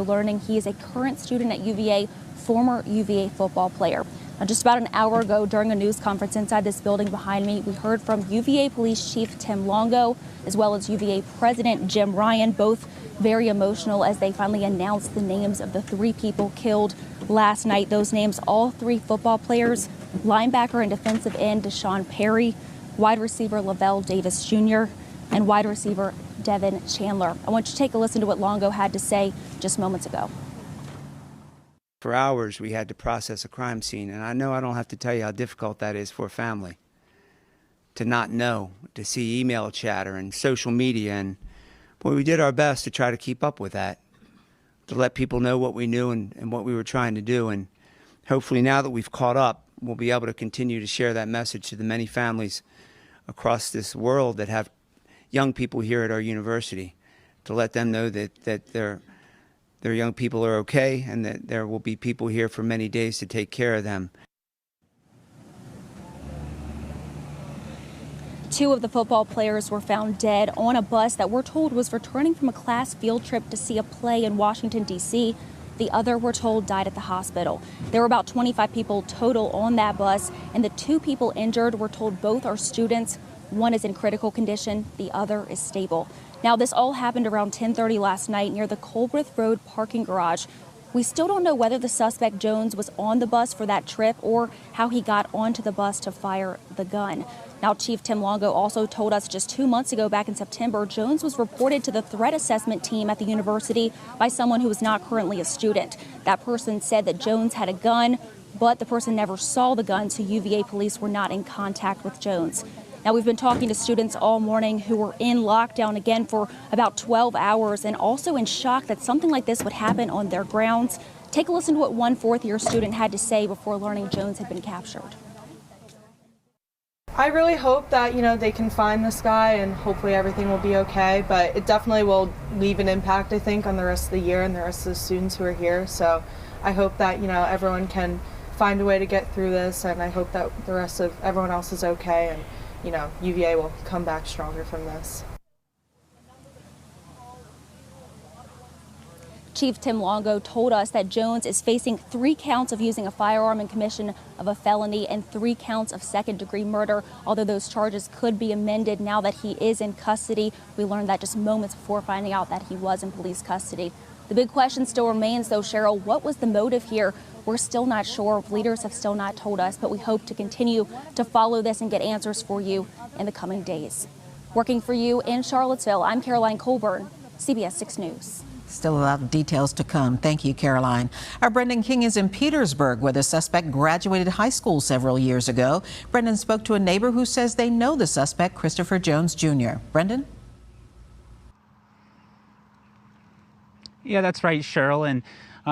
learning he is a current student at UVA, former UVA football player. Now, just about an hour ago, during a news conference inside this building behind me, we heard from UVA Police Chief Tim Longo, as well as UVA President Jim Ryan, both very emotional as they finally announced the names of the 3 people killed last night. Those names, all 3 football players, linebacker and defensive end Deshaun Perry, wide receiver Lavelle Davis Jr., and wide receiver Devin Chandler. I want you to take a listen to what Longo had to say just moments ago. For hours, we had to process a crime scene, and I know I don't have to tell you how difficult that is for a family to not know, to see email chatter and social media, and boy, we did our best to try to keep up with that, to let people know what we knew and what we were trying to do, and hopefully now that we've caught up, we'll be able to continue to share that message to the many families across this world that have young people here at our university, to let them know that their young people are okay and that there will be people here for many days to take care of them. 2 of the football players were found dead on a bus that we're told was returning from a class field trip to see a play in Washington, D.C. The other, we're told, died at the hospital. There were about 25 people total on that bus, and the 2 people injured, we're told both are students. One is in critical condition, the other is stable. Now, this all happened around 10:30 last night near the Colbreth Road parking garage. We still don't know whether the suspect Jones was on the bus for that trip or how he got onto the bus to fire the gun. Now, Chief Tim Longo also told us just 2 months ago, back in September, Jones was reported to the threat assessment team at the university by someone who is not currently a student. That person said that Jones had a gun, but the person never saw the gun, so UVA police were not in contact with Jones. Now, we've been talking to students all morning who were in lockdown again for about 12 hours and also in shock that something like this would happen on their grounds. Take a listen to what one 4th-year student had to say before learning Jones had been captured. I really hope that, they can find this guy and hopefully everything will be okay, but it definitely will leave an impact, I think, on the rest of the year and the rest of the students who are here. So I hope that, everyone can find a way to get through this, and I hope that the rest of everyone else is okay, and UVA will come back stronger from this. Chief Tim Longo told us that Jones is facing 3 counts of using a firearm in commission of a felony and 3 counts of second-degree murder, although those charges could be amended now that he is in custody. We learned that just moments before finding out that he was in police custody. The big question still remains, though, Cheryl, what was the motive here? We're still not sure. Leaders have still not told us, but we hope to continue to follow this and get answers for you in the coming days. Working for you in Charlottesville, I'm Caroline Colburn, CBS 6 News. Still a lot of details to come. Thank you, Caroline. Our Brendan King is in Petersburg, where the suspect graduated high school several years ago. Brendan spoke to a neighbor who says they know the suspect, Christopher Jones Jr. Brendan? Yeah, that's right, Cheryl. And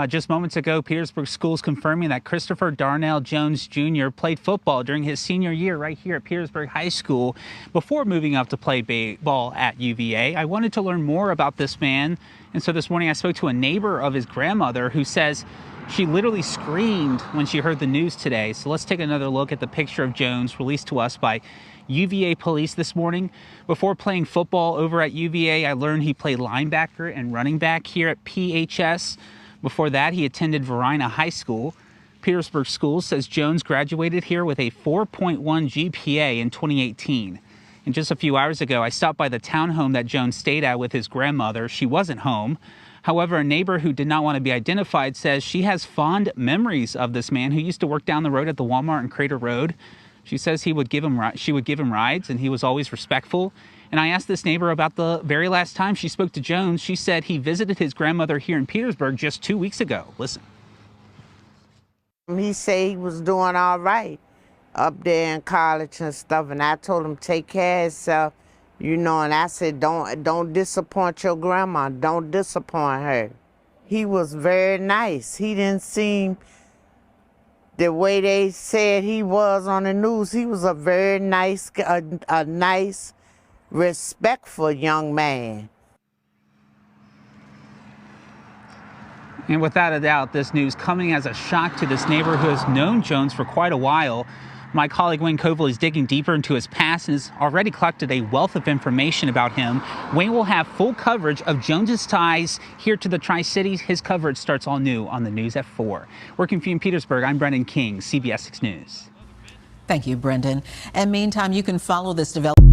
just moments ago, Petersburg schools confirming that Christopher Darnell Jones Jr. played football during his senior year right here at Petersburg High School before moving up to play ball at UVA. I wanted to learn more about this man, and so this morning I spoke to a neighbor of his grandmother who says she literally screamed when she heard the news today. So let's take another look at the picture of Jones released to us by UVA police this morning. Before playing football over at UVA, I learned he played linebacker and running back here at PHS. Before that, he attended Varina High School. Petersburg Schools says Jones graduated here with a 4.1 GPA in 2018. And just a few hours ago, I stopped by the townhome that Jones stayed at with his grandmother. She wasn't home. However, a neighbor who did not want to be identified says she has fond memories of this man who used to work down the road at the Walmart in Crater Road. She says she would give him rides, and he was always respectful. And I asked this neighbor about the very last time she spoke to Jones. She said he visited his grandmother here in Petersburg just 2 weeks ago. Listen. He said he was doing all right up there in college and stuff, and I told him take care of himself, and I said don't disappoint your grandma, don't disappoint her. He was very nice. He didn't seem the way they said he was on the news. He was a very nice, a nice, respectful young man. And without a doubt, this news coming as a shock to this neighbor who has known Jones for quite a while. My colleague Wayne Koval is digging deeper into his past and has already collected a wealth of information about him. Wayne will have full coverage of Jones's ties here to the Tri-Cities. His coverage starts all new on the news at 4. Working for you in Petersburg, I'm Brendan King, CBS 6 News. Thank you, Brendan. And meantime, you can follow this development.